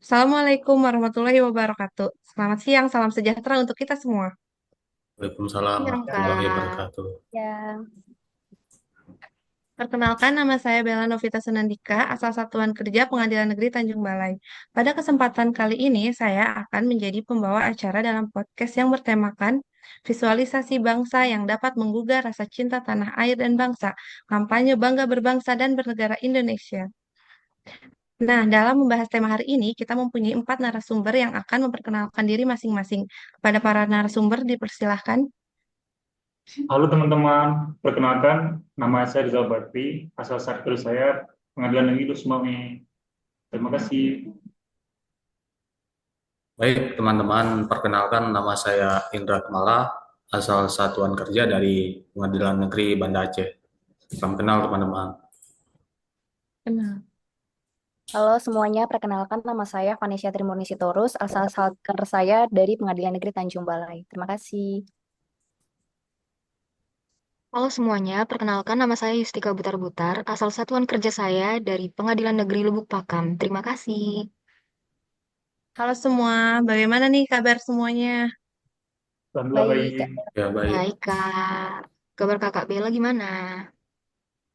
Assalamualaikum warahmatullahi wabarakatuh. Selamat siang, salam sejahtera untuk kita semua. Waalaikumsalam Siang, warahmatullahi Kak. wabarakatuh. Ya, Perkenalkan, nama saya Bella Novita Sunandika, asal Satuan Kerja Pengadilan Negeri Tanjung Balai. Pada kesempatan kali ini, saya akan menjadi pembawa acara dalam podcast yang bertemakan visualisasi bangsa yang dapat menggugah rasa cinta tanah air dan bangsa, kampanye bangga berbangsa dan bernegara Indonesia. Nah, dalam membahas tema hari ini, kita mempunyai 4 narasumber yang akan memperkenalkan diri masing-masing. Kepada para narasumber, dipersilahkan. Halo teman-teman, perkenalkan nama saya Rizal Bakri, asal Sarkel saya Pengadilan Negeri Lusmawe. Terima kasih. Baik, teman-teman, perkenalkan nama saya Indra Kemala, asal Satuan Kerja dari Pengadilan Negeri Banda Aceh. Salam kenal, teman-teman. Kenal. halo semuanya. Perkenalkan nama saya Vanesia Trimurni Sitorus, asal Salker saya dari Pengadilan Negeri Tanjung Balai. Terima kasih. Halo semuanya, perkenalkan nama saya Yustika Butar-Butar, asal satuan kerja saya dari Pengadilan Negeri Lubuk Pakam. Terima kasih. Halo semua, bagaimana nih kabar semuanya? Alhamdulillah Baik, Kak. baik. Ya, baik. Baik, Kak. Kabar Kakak Bella gimana?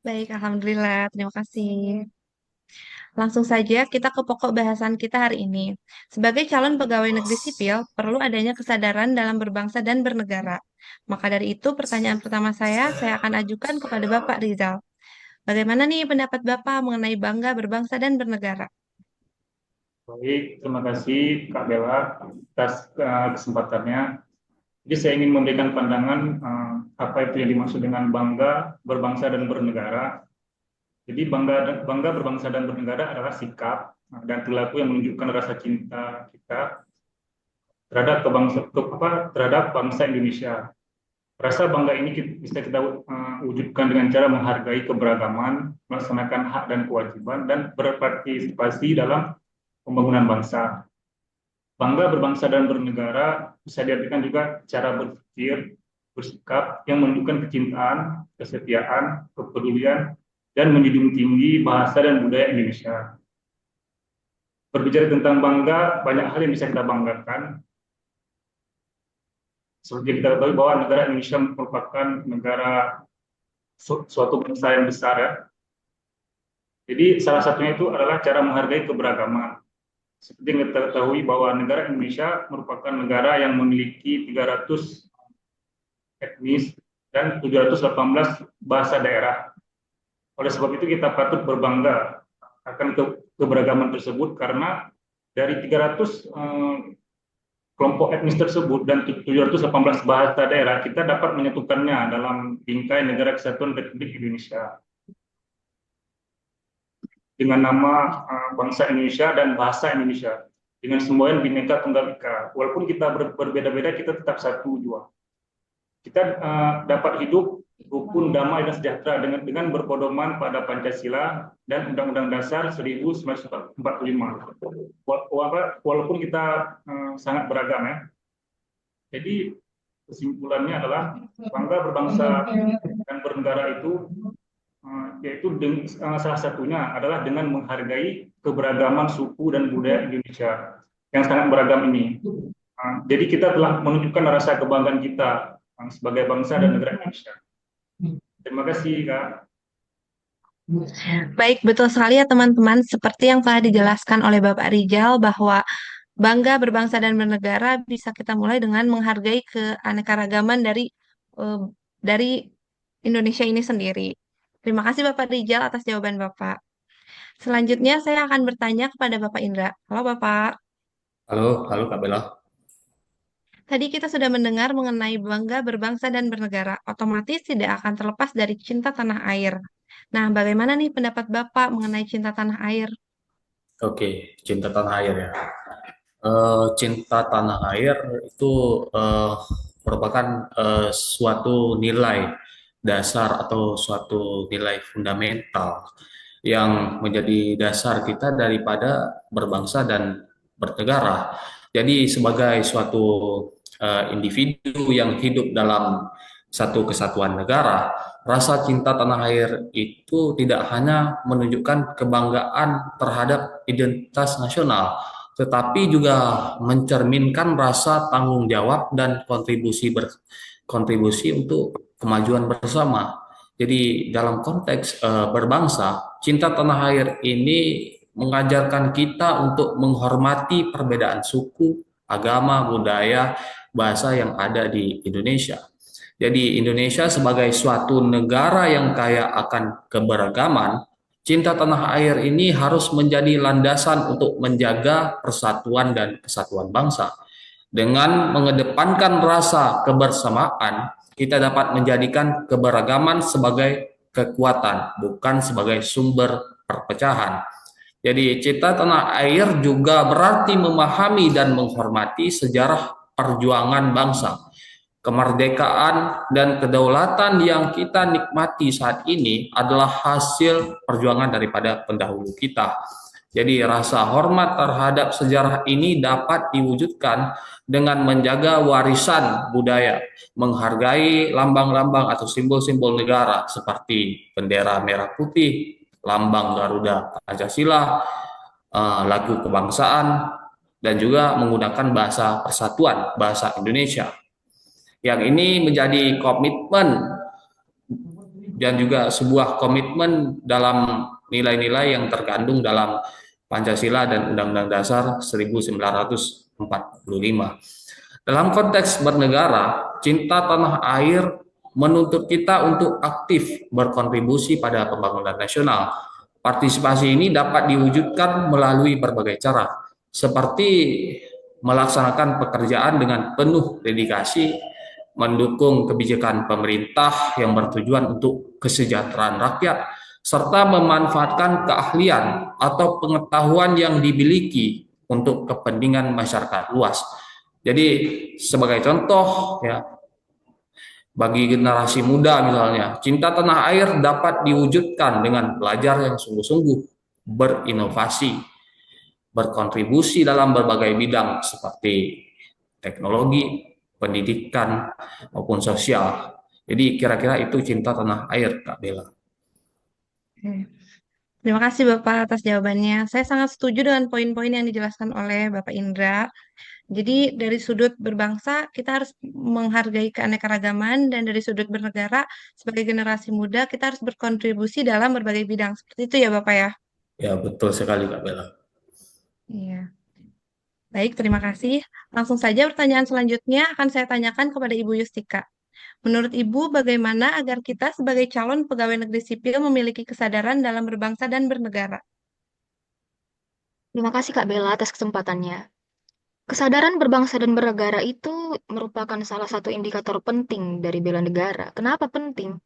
Baik, Alhamdulillah, terima kasih. Langsung saja kita ke pokok bahasan kita hari ini. Sebagai calon pegawai negeri sipil, perlu adanya kesadaran dalam berbangsa dan bernegara. Maka dari itu, pertanyaan pertama saya akan ajukan kepada Bapak Rizal. Bagaimana nih pendapat Bapak mengenai bangga berbangsa dan bernegara? Baik, terima kasih Kak Bella atas kesempatannya. Jadi saya ingin memberikan pandangan apa itu yang dimaksud dengan bangga, berbangsa dan bernegara. Jadi bangga berbangsa dan bernegara adalah sikap dan perilaku yang menunjukkan rasa cinta kita terhadap bangsa Indonesia. Rasa bangga ini bisa kita wujudkan dengan cara menghargai keberagaman, melaksanakan hak dan kewajiban, dan berpartisipasi dalam pembangunan bangsa. Bangga berbangsa dan bernegara bisa diartikan juga cara berpikir, bersikap yang menunjukkan kecintaan, kesetiaan, kepedulian, dan menjunjung tinggi bahasa dan budaya Indonesia. Berbicara tentang bangga, banyak hal yang bisa kita banggakan. Seperti kita ketahui bahwa negara Indonesia merupakan negara suatu bangsa yang besar ya. Jadi salah satunya itu adalah cara menghargai keberagaman. Seperti yang kita ketahui bahwa negara Indonesia merupakan negara yang memiliki 300 etnis dan 718 bahasa daerah. Oleh sebab itu kita patut berbangga akan keberagaman tersebut karena dari 300 kelompok etnis tersebut dan 718 bahasa daerah kita dapat menyatukannya dalam bingkai Negara Kesatuan Republik Indonesia dengan nama bangsa Indonesia dan bahasa Indonesia dengan semboyan Bhinneka Tunggal Ika. Walaupun kita berbeda-beda, kita tetap satu jua. Kita dapat hidup rukun, damai dan sejahtera dengan berpedoman pada Pancasila dan Undang-Undang Dasar 1945. Walaupun kita sangat beragam ya. Jadi kesimpulannya adalah bangga berbangsa dan bernegara itu yaitu salah satunya adalah dengan menghargai keberagaman suku dan budaya Indonesia yang sangat beragam ini. Jadi kita telah menunjukkan rasa kebanggaan kita sebagai bangsa dan negara Indonesia. Terima kasih, Kak. Baik, betul sekali ya teman-teman. Seperti yang telah dijelaskan oleh Bapak Rijal bahwa bangga berbangsa dan bernegara bisa kita mulai dengan menghargai keanekaragaman eh, dari Indonesia ini sendiri. Terima kasih Bapak Rijal atas jawaban Bapak. Selanjutnya saya akan bertanya kepada Bapak Indra. Halo Bapak, Halo, halo Kak Bella. tadi kita sudah mendengar mengenai bangga berbangsa dan bernegara. Otomatis tidak akan terlepas dari cinta tanah air. Nah, bagaimana nih pendapat Bapak mengenai cinta tanah air? Oke, cinta tanah air ya. Cinta tanah air itu merupakan suatu nilai dasar atau suatu nilai fundamental yang menjadi dasar kita daripada berbangsa dan bernegara. Jadi sebagai suatu individu yang hidup dalam satu kesatuan negara, rasa cinta tanah air itu tidak hanya menunjukkan kebanggaan terhadap identitas nasional, tetapi juga mencerminkan rasa tanggung jawab dan kontribusi untuk kemajuan bersama. Jadi dalam konteks berbangsa, cinta tanah air ini mengajarkan kita untuk menghormati perbedaan suku, agama, budaya, bahasa yang ada di Indonesia. Jadi Indonesia sebagai suatu negara yang kaya akan keberagaman, cinta tanah air ini harus menjadi landasan untuk menjaga persatuan dan kesatuan bangsa. Dengan mengedepankan rasa kebersamaan, kita dapat menjadikan keberagaman sebagai kekuatan, bukan sebagai sumber perpecahan. Jadi, cinta tanah air juga berarti memahami dan menghormati sejarah perjuangan bangsa. Kemerdekaan dan kedaulatan yang kita nikmati saat ini adalah hasil perjuangan daripada pendahulu kita. Jadi rasa hormat terhadap sejarah ini dapat diwujudkan dengan menjaga warisan budaya, menghargai lambang-lambang atau simbol-simbol negara seperti bendera merah putih, lambang Garuda Pancasila, lagu kebangsaan, dan juga menggunakan bahasa persatuan, bahasa Indonesia. Yang ini menjadi komitmen dan juga sebuah komitmen dalam nilai-nilai yang terkandung dalam Pancasila dan Undang-Undang Dasar 1945. Dalam konteks bernegara, cinta tanah air menuntut kita untuk aktif berkontribusi pada pembangunan nasional. Partisipasi ini dapat diwujudkan melalui berbagai cara, seperti melaksanakan pekerjaan dengan penuh dedikasi, mendukung kebijakan pemerintah yang bertujuan untuk kesejahteraan rakyat, serta memanfaatkan keahlian atau pengetahuan yang dimiliki untuk kepentingan masyarakat luas. Jadi sebagai contoh ya, bagi generasi muda misalnya, cinta tanah air dapat diwujudkan dengan belajar yang sungguh-sungguh, berinovasi, berkontribusi dalam berbagai bidang seperti teknologi, pendidikan, maupun sosial. Jadi kira-kira itu cinta tanah air, Kak Bella. Terima kasih Bapak atas jawabannya. Saya sangat setuju dengan poin-poin yang dijelaskan oleh Bapak Indra. Jadi dari sudut berbangsa kita harus menghargai keanekaragaman dan dari sudut bernegara sebagai generasi muda kita harus berkontribusi dalam berbagai bidang. Seperti itu ya Bapak ya. Ya, betul sekali, Kak Bella. Iya. Baik, terima kasih. Langsung saja pertanyaan selanjutnya akan saya tanyakan kepada Ibu Yustika. Menurut Ibu, bagaimana agar kita sebagai calon pegawai negeri sipil memiliki kesadaran dalam berbangsa dan bernegara? Terima kasih Kak Bella atas kesempatannya. Kesadaran berbangsa dan bernegara itu merupakan salah satu indikator penting dari bela negara. Kenapa penting?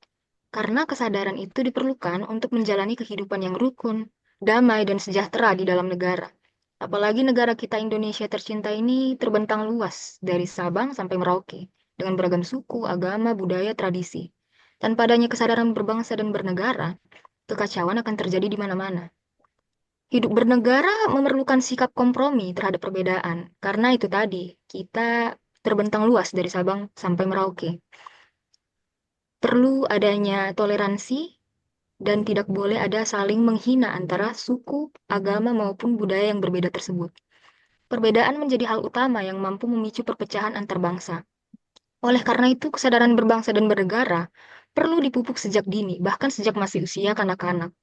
Karena kesadaran itu diperlukan untuk menjalani kehidupan yang rukun, damai, dan sejahtera di dalam negara. Apalagi negara kita Indonesia tercinta ini terbentang luas dari Sabang sampai Merauke, dengan beragam suku, agama, budaya, tradisi. Tanpa adanya kesadaran berbangsa dan bernegara, kekacauan akan terjadi di mana-mana. Hidup bernegara memerlukan sikap kompromi terhadap perbedaan, karena itu tadi, kita terbentang luas dari Sabang sampai Merauke. Perlu adanya toleransi dan tidak boleh ada saling menghina antara suku, agama, maupun budaya yang berbeda tersebut. Perbedaan menjadi hal utama yang mampu memicu perpecahan antar bangsa. Oleh karena itu, kesadaran berbangsa dan bernegara perlu dipupuk sejak dini, bahkan sejak masih usia kanak-kanak.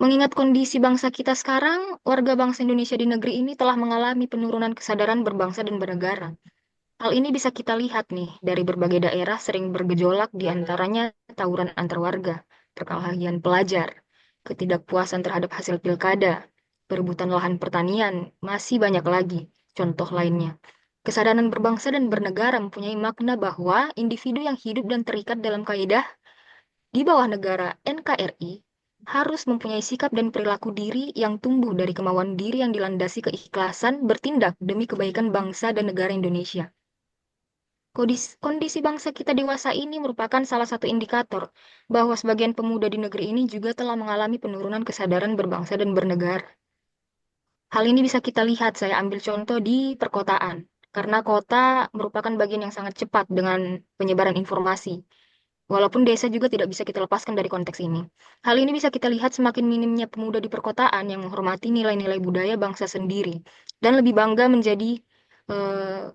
Mengingat kondisi bangsa kita sekarang, warga bangsa Indonesia di negeri ini telah mengalami penurunan kesadaran berbangsa dan bernegara. Hal ini bisa kita lihat nih, dari berbagai daerah sering bergejolak di antaranya tawuran antar warga, perkelahian pelajar, ketidakpuasan terhadap hasil pilkada, perebutan lahan pertanian, masih banyak lagi contoh lainnya. Kesadaran berbangsa dan bernegara mempunyai makna bahwa individu yang hidup dan terikat dalam kaidah di bawah negara NKRI harus mempunyai sikap dan perilaku diri yang tumbuh dari kemauan diri yang dilandasi keikhlasan bertindak demi kebaikan bangsa dan negara Indonesia. Kondisi bangsa kita dewasa ini merupakan salah satu indikator bahwa sebagian pemuda di negeri ini juga telah mengalami penurunan kesadaran berbangsa dan bernegara. Hal ini bisa kita lihat, saya ambil contoh di perkotaan, karena kota merupakan bagian yang sangat cepat dengan penyebaran informasi. Walaupun desa juga tidak bisa kita lepaskan dari konteks ini. Hal ini bisa kita lihat semakin minimnya pemuda di perkotaan yang menghormati nilai-nilai budaya bangsa sendiri dan lebih bangga menjadi eh,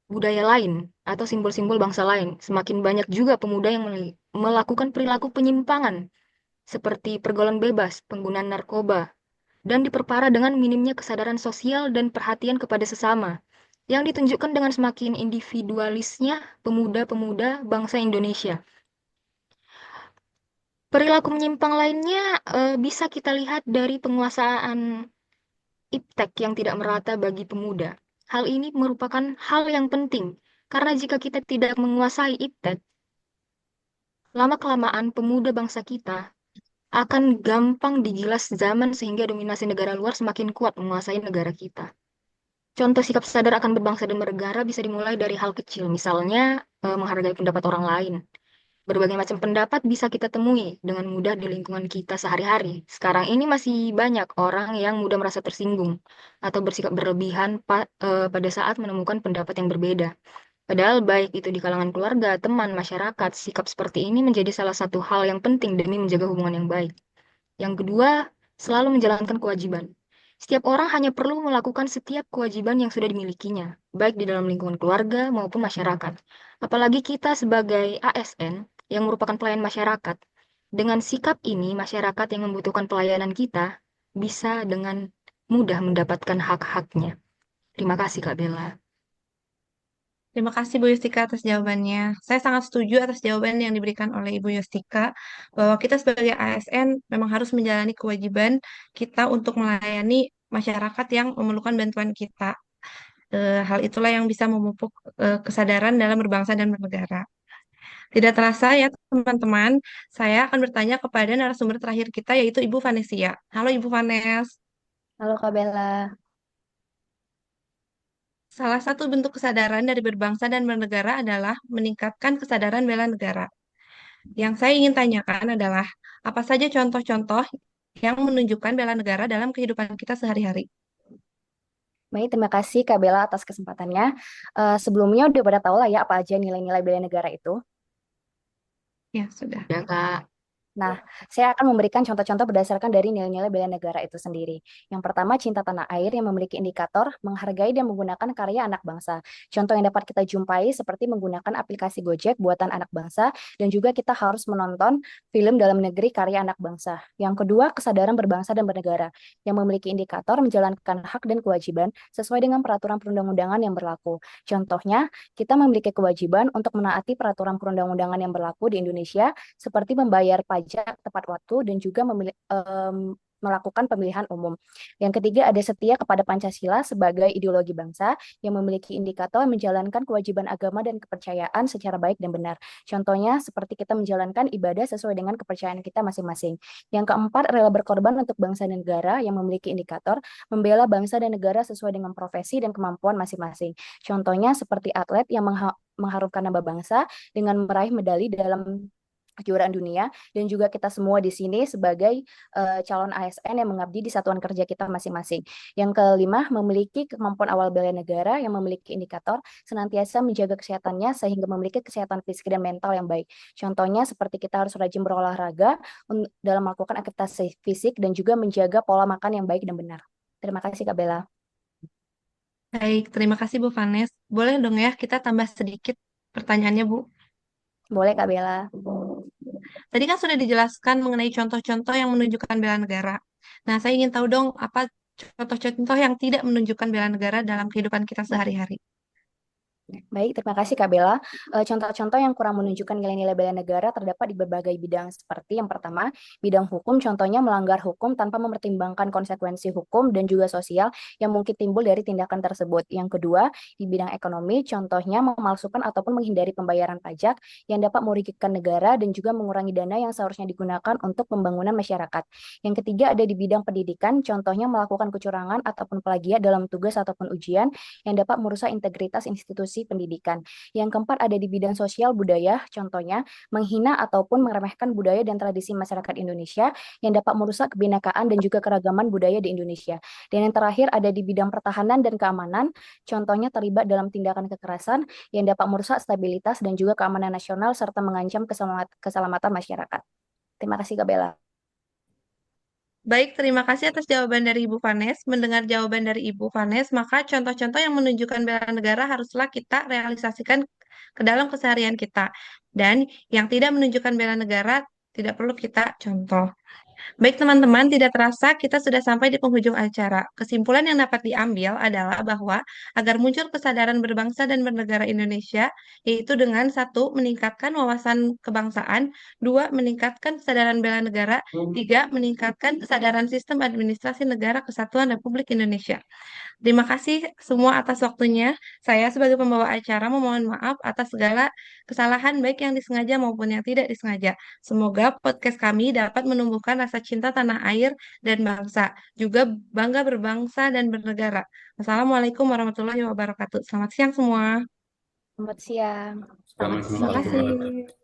budaya lain atau simbol-simbol bangsa lain. Semakin banyak juga pemuda yang melakukan perilaku penyimpangan seperti pergaulan bebas, penggunaan narkoba, dan diperparah dengan minimnya kesadaran sosial dan perhatian kepada sesama, yang ditunjukkan dengan semakin individualisnya pemuda-pemuda bangsa Indonesia. Perilaku menyimpang lainnya bisa kita lihat dari penguasaan iptek yang tidak merata bagi pemuda. Hal ini merupakan hal yang penting, karena jika kita tidak menguasai iptek, lama-kelamaan pemuda bangsa kita akan gampang digilas zaman sehingga dominasi negara luar semakin kuat menguasai negara kita. Contoh sikap sadar akan berbangsa dan bernegara bisa dimulai dari hal kecil, misalnya menghargai pendapat orang lain. Berbagai macam pendapat bisa kita temui dengan mudah di lingkungan kita sehari-hari. Sekarang ini masih banyak orang yang mudah merasa tersinggung atau bersikap berlebihan pada saat menemukan pendapat yang berbeda. Padahal baik itu di kalangan keluarga, teman, masyarakat, sikap seperti ini menjadi salah satu hal yang penting demi menjaga hubungan yang baik. Yang kedua, selalu menjalankan kewajiban. Setiap orang hanya perlu melakukan setiap kewajiban yang sudah dimilikinya, baik di dalam lingkungan keluarga maupun masyarakat. Apalagi kita sebagai ASN yang merupakan pelayan masyarakat. Dengan sikap ini, masyarakat yang membutuhkan pelayanan kita bisa dengan mudah mendapatkan hak-haknya. Terima kasih, Kak Bella. Terima kasih Bu Yustika atas jawabannya. Saya sangat setuju atas jawaban yang diberikan oleh Ibu Yustika bahwa kita sebagai ASN memang harus menjalani kewajiban kita untuk melayani masyarakat yang memerlukan bantuan kita. Hal itulah yang bisa memupuk kesadaran dalam berbangsa dan bernegara. Tidak terasa ya teman-teman, saya akan bertanya kepada narasumber terakhir kita yaitu Ibu Vanesia. Halo Ibu Vanes. Halo Kak Bella. Salah satu bentuk kesadaran dari berbangsa dan bernegara adalah meningkatkan kesadaran bela negara. Yang saya ingin tanyakan adalah, apa saja contoh-contoh yang menunjukkan bela negara dalam kehidupan kita sehari-hari? Baik, terima kasih Kak Bella atas kesempatannya. Sebelumnya udah pada tahu lah ya apa aja nilai-nilai bela negara itu. Ya, sudah. Ya, Kak. Nah, saya akan memberikan contoh-contoh berdasarkan dari nilai-nilai bela negara itu sendiri. Yang pertama, cinta tanah air yang memiliki indikator menghargai dan menggunakan karya anak bangsa. Contoh yang dapat kita jumpai seperti menggunakan aplikasi Gojek buatan anak bangsa, dan juga kita harus menonton film dalam negeri karya anak bangsa. Yang kedua, kesadaran berbangsa dan bernegara yang memiliki indikator menjalankan hak dan kewajiban sesuai dengan peraturan perundang-undangan yang berlaku. Contohnya, kita memiliki kewajiban untuk menaati peraturan perundang-undangan yang berlaku di Indonesia seperti membayar pajak tepat waktu dan juga melakukan pemilihan umum. Yang ketiga ada setia kepada Pancasila sebagai ideologi bangsa yang memiliki indikator menjalankan kewajiban agama dan kepercayaan secara baik dan benar. Contohnya seperti kita menjalankan ibadah sesuai dengan kepercayaan kita masing-masing. Yang keempat rela berkorban untuk bangsa dan negara yang memiliki indikator membela bangsa dan negara sesuai dengan profesi dan kemampuan masing-masing. Contohnya seperti atlet yang mengharumkan nama bangsa dengan meraih medali dalam kejuaraan dunia, dan juga kita semua di sini sebagai calon ASN yang mengabdi di satuan kerja kita masing-masing. Yang kelima, memiliki kemampuan awal bela negara yang memiliki indikator senantiasa menjaga kesehatannya sehingga memiliki kesehatan fisik dan mental yang baik. Contohnya seperti kita harus rajin berolahraga dalam melakukan aktivitas fisik dan juga menjaga pola makan yang baik dan benar. Terima kasih Kak Bella. Baik, terima kasih Bu Vanes. Boleh dong ya kita tambah sedikit pertanyaannya Bu? Boleh Kak Bella. Tadi kan sudah dijelaskan mengenai contoh-contoh yang menunjukkan bela negara. Nah, saya ingin tahu dong apa contoh-contoh yang tidak menunjukkan bela negara dalam kehidupan kita sehari-hari. Baik, terima kasih Kak Bella. Contoh-contoh yang kurang menunjukkan nilai-nilai bela negara terdapat di berbagai bidang seperti yang pertama, bidang hukum contohnya melanggar hukum tanpa mempertimbangkan konsekuensi hukum dan juga sosial yang mungkin timbul dari tindakan tersebut. Yang kedua, di bidang ekonomi contohnya memalsukan ataupun menghindari pembayaran pajak yang dapat merugikan negara dan juga mengurangi dana yang seharusnya digunakan untuk pembangunan masyarakat. Yang ketiga ada di bidang pendidikan, contohnya melakukan kecurangan ataupun plagiat dalam tugas ataupun ujian yang dapat merusak integritas institusi institusi pendidikan. Yang keempat ada di bidang sosial budaya, contohnya menghina ataupun meremehkan budaya dan tradisi masyarakat Indonesia yang dapat merusak kebinekaan dan juga keragaman budaya di Indonesia. Dan yang terakhir ada di bidang pertahanan dan keamanan, contohnya terlibat dalam tindakan kekerasan yang dapat merusak stabilitas dan juga keamanan nasional serta mengancam keselamatan masyarakat. Terima kasih Kak Bella. Baik, terima kasih atas jawaban dari Ibu Vanes. Mendengar jawaban dari Ibu Vanes, maka contoh-contoh yang menunjukkan bela negara haruslah kita realisasikan ke dalam keseharian kita. Dan yang tidak menunjukkan bela negara tidak perlu kita contoh. Baik teman-teman, tidak terasa kita sudah sampai di penghujung acara. Kesimpulan yang dapat diambil adalah bahwa agar muncul kesadaran berbangsa dan bernegara Indonesia, yaitu dengan satu, meningkatkan wawasan kebangsaan, dua, meningkatkan kesadaran bela negara, tiga, meningkatkan kesadaran sistem administrasi negara kesatuan Republik Indonesia. Terima kasih semua atas waktunya. Saya sebagai pembawa acara memohon maaf atas segala kesalahan baik yang disengaja maupun yang tidak disengaja. Semoga podcast kami dapat menumbuhkan rasa cinta tanah air dan bangsa, juga bangga berbangsa dan bernegara. Wassalamualaikum warahmatullahi wabarakatuh. Selamat siang semua. Selamat siang. Selamat Terima siang. kasih.